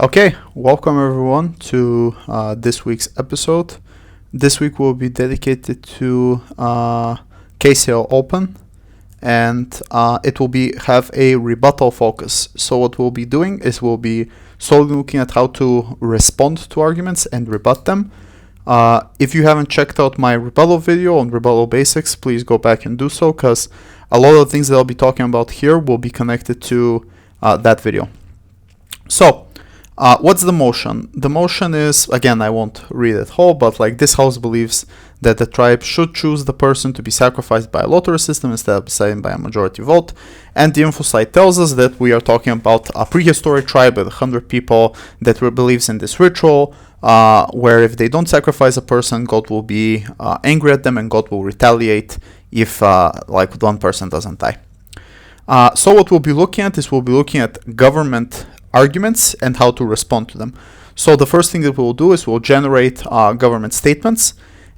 Okay, welcome everyone to this week's episode. This week will be dedicated to KCL Open, and it will have a rebuttal focus. So what we'll be doing is we'll be solely looking at how to respond to arguments and rebut them. If you haven't checked out my rebuttal video on rebuttal basics, please go back and do so, because a lot of the things that I'll be talking about here will be connected to that video. So what's the motion? The motion is, again, I won't read it whole, but like this house believes that the tribe should choose the person to be sacrificed by a lottery system instead of decided by a majority vote. And the info site tells us that we are talking about a prehistoric tribe with 100 people that believes in this ritual, where if they don't sacrifice a person, God will be angry at them and God will retaliate if like one person doesn't die. So what we'll be looking at is we'll be looking at government arguments and how to respond to them. So the first thing that we'll do is we'll generate government statements,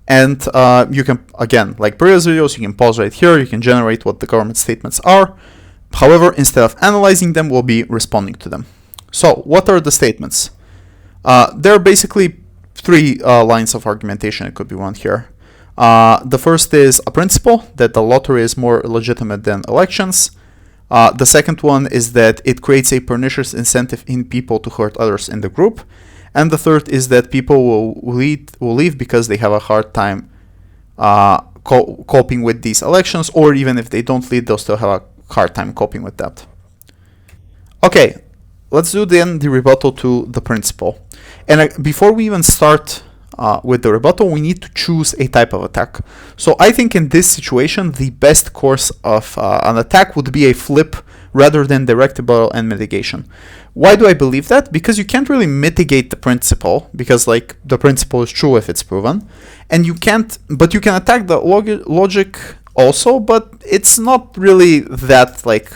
and you can, again, like previous videos, you can pause right here, you can generate what the government statements are. However, instead of analyzing them, we'll be responding to them. So what are the statements? There are basically three lines of argumentation. It could be one here. The first is a principle that the lottery is more legitimate than elections. The second one is that it creates a pernicious incentive in people to hurt others in the group. And the third is that people will leave because they have a hard time coping with these elections, or even if they don't leave, they'll still have a hard time coping with that. Okay, let's do then the rebuttal to the principle. And before we even start with the rebuttal, we need to choose a type of attack. So I think in this situation, the best course of an attack would be a flip rather than direct rebuttal and mitigation. Why do I believe that? Because you can't really mitigate the principle, because like the principle is true if it's proven, and you can't, but you can attack the logic also, but it's not really that like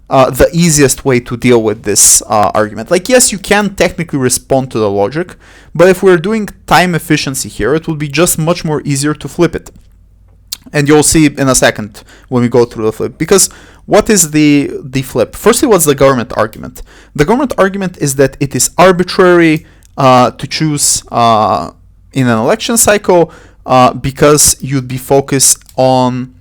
the easiest way to deal with this argument. Like, yes, you can technically respond to the logic, but if we're doing time efficiency here, it will be just much more easier to flip it. And you'll see in a second when we go through the flip. Because what is the flip? Firstly, what's the government argument? The government argument is that it is arbitrary to choose in an election cycle because you'd be focused on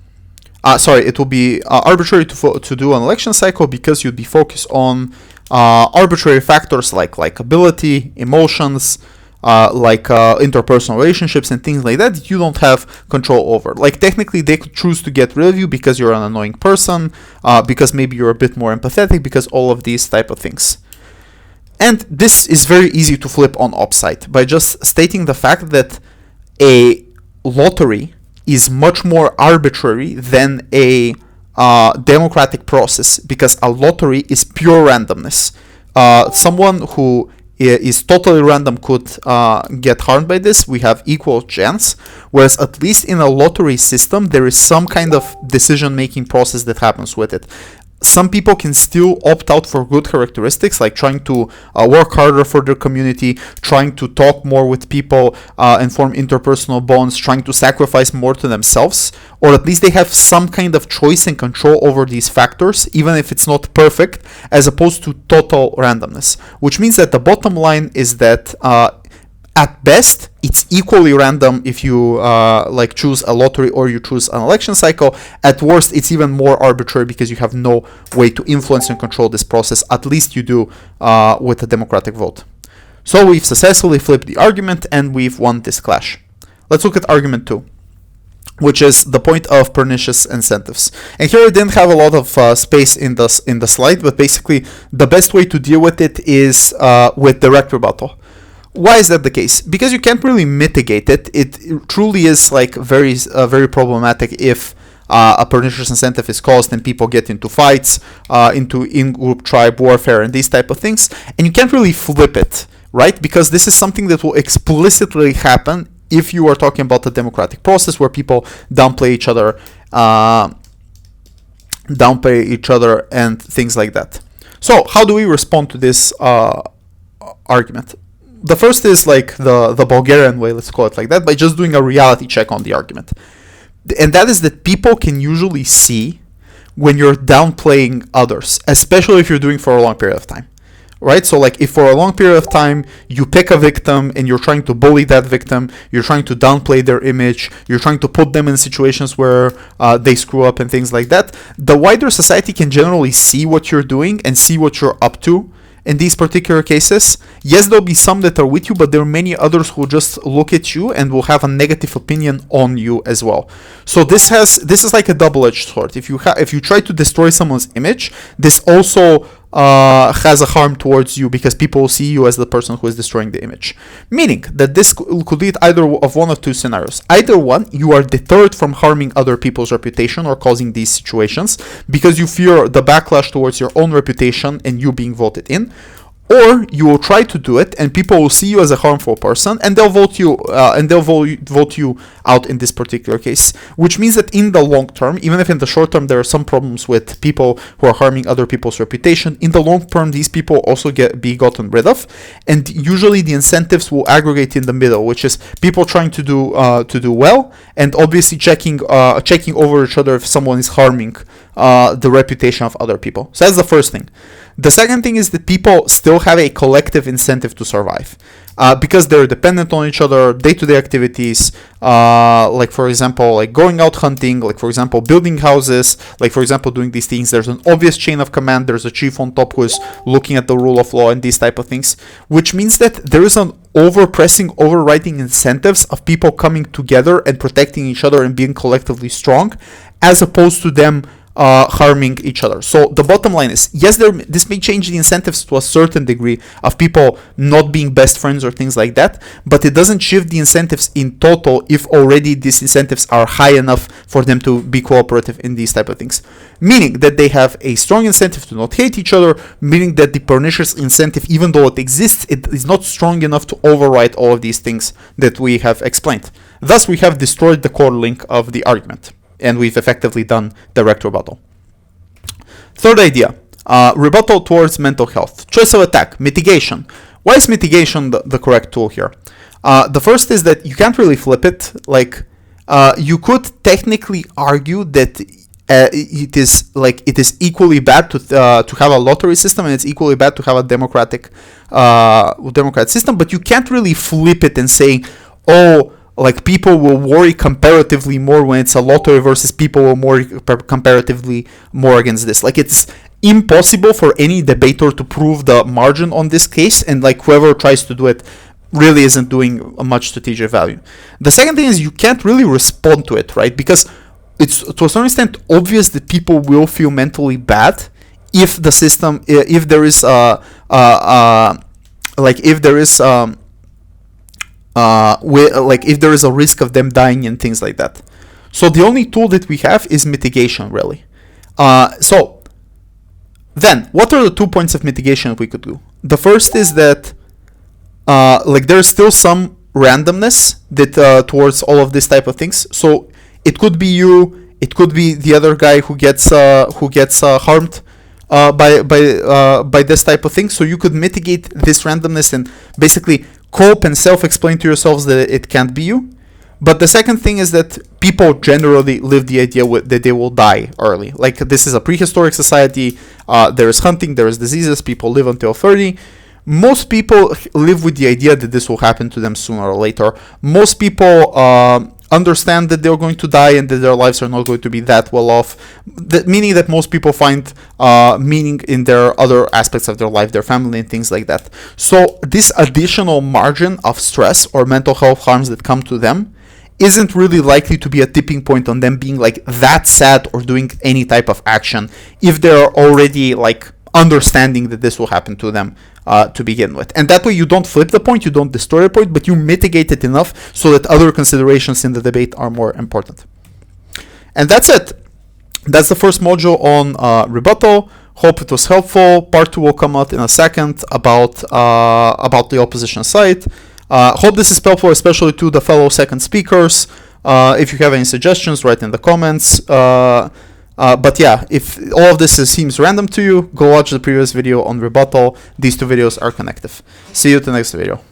it will be arbitrary to do an election cycle because you'd be focused on arbitrary factors like ability, emotions, interpersonal relationships and things like that you don't have control over. Like, technically they could choose to get rid of you because you're an annoying person, because maybe you're a bit more empathetic, because all of these type of things. And this is very easy to flip on upside by just stating the fact that a lottery is much more arbitrary than a democratic process, because a lottery is pure randomness. Someone who is totally random could get harmed by this. We have equal chance, whereas at least in a lottery system there is some kind of decision-making process that happens with it. Some people can still opt out for good characteristics, like trying to work harder for their community, trying to talk more with people and form interpersonal bonds, trying to sacrifice more to themselves, or at least they have some kind of choice and control over these factors, even if it's not perfect, as opposed to total randomness. Which means that the bottom line is that at best, it's equally random if you choose a lottery or you choose an election cycle. At worst, it's even more arbitrary because you have no way to influence and control this process. At least you do with a democratic vote. So we've successfully flipped the argument and we've won this clash. Let's look at argument 2, which is the point of pernicious incentives. And here I didn't have a lot of space in the slide, but basically the best way to deal with it is with direct rebuttal. Why is that the case? Because you can't really mitigate it. It truly is like very problematic if a pernicious incentive is caused and people get into fights, into in-group tribe warfare and these type of things. And you can't really flip it, right? Because this is something that will explicitly happen if you are talking about the democratic process where people downplay each other and things like that. So how do we respond to this argument? The first is like the Bulgarian way, let's call it like that, by just doing a reality check on the argument. And that is that people can usually see when you're downplaying others, especially if you're doing for a long period of time. right? So like if for a long period of time you pick a victim and you're trying to bully that victim, you're trying to downplay their image, you're trying to put them in situations where they screw up and things like that, the wider society can generally see what you're doing and see what you're up to in these particular cases. Yes, there'll be some that are with you, but there are many others who just look at you and will have a negative opinion on you as well. So this is like a double-edged sword. If you try to destroy someone's image, this also has a harm towards you, because people will see you as the person who is destroying the image. Meaning that this could lead either of one of two scenarios. Either one, you are deterred from harming other people's reputation or causing these situations because you fear the backlash towards your own reputation and you being voted in. Or you will try to do it, and people will see you as a harmful person, and they'll vote you vote you out in this particular case. Which means that in the long term, even if in the short term there are some problems with people who are harming other people's reputation, in the long term these people also be gotten rid of, and usually the incentives will aggregate in the middle, which is people trying to do well, and obviously checking over each other if someone is harming the reputation of other people. So that's the first thing. The second thing is that people still have a collective incentive to survive, because they're dependent on each other, day-to-day activities, like for example, like going out hunting, like for example, building houses, like for example, doing these things. There's an obvious chain of command. There's a chief on top who is looking at the rule of law and these type of things, which means that there is an overriding incentives of people coming together and protecting each other and being collectively strong, as opposed to them harming each other. So the bottom line is, yes, this may change the incentives to a certain degree of people not being best friends or things like that, but it doesn't shift the incentives in total if already these incentives are high enough for them to be cooperative in these type of things. Meaning that they have a strong incentive to not hate each other, meaning that the pernicious incentive, even though it exists, it is not strong enough to override all of these things that we have explained. Thus, we have destroyed the core link of the argument, and we've effectively done direct rebuttal. Third idea, rebuttal towards mental health. Choice of attack, mitigation. Why is mitigation the correct tool here? The first is that you can't really flip it. Like, you could technically argue that it is equally bad to have a lottery system, and it's equally bad to have a democratic system, but you can't really flip it and say, oh, like people will worry comparatively more when it's a lottery versus people will worry comparatively more against this. Like, it's impossible for any debater to prove the margin on this case, and like whoever tries to do it really isn't doing much strategic value. The second thing is you can't really respond to it, right? Because it's to a certain extent obvious that people will feel mentally bad if the system, if there is if there is a risk of them dying and things like that. So the only tool that we have is mitigation, really. So then, what are the 2 points of mitigation we could do? The first is that there's still some randomness that towards all of this type of things. So it could be you, it could be the other guy who gets harmed by this type of thing. So you could mitigate this randomness and basically cope and self-explain to yourselves that it can't be you. But the second thing is that people generally live the idea that they will die early. Like, this is a prehistoric society. There is hunting, there is diseases. People live until 30. Most people live with the idea that this will happen to them sooner or later. Most people understand that they're going to die and that their lives are not going to be that well off, meaning that most people find meaning in their other aspects of their life, their family and things like that. So this additional margin of stress or mental health harms that come to them isn't really likely to be a tipping point on them being like that sad or doing any type of action if they're already like understanding that this will happen to them to begin with. And that way you don't flip the point, you don't destroy the point, but you mitigate it enough so that other considerations in the debate are more important. And that's it. That's the first module on rebuttal. Hope it was helpful. Part 2 will come out in a second about the opposition side. Hope this is helpful, especially to the fellow second speakers. If you have any suggestions, write in the comments. But yeah, if all of this seems random to you, go watch the previous video on rebuttal. These two videos are connected. See you at the next video.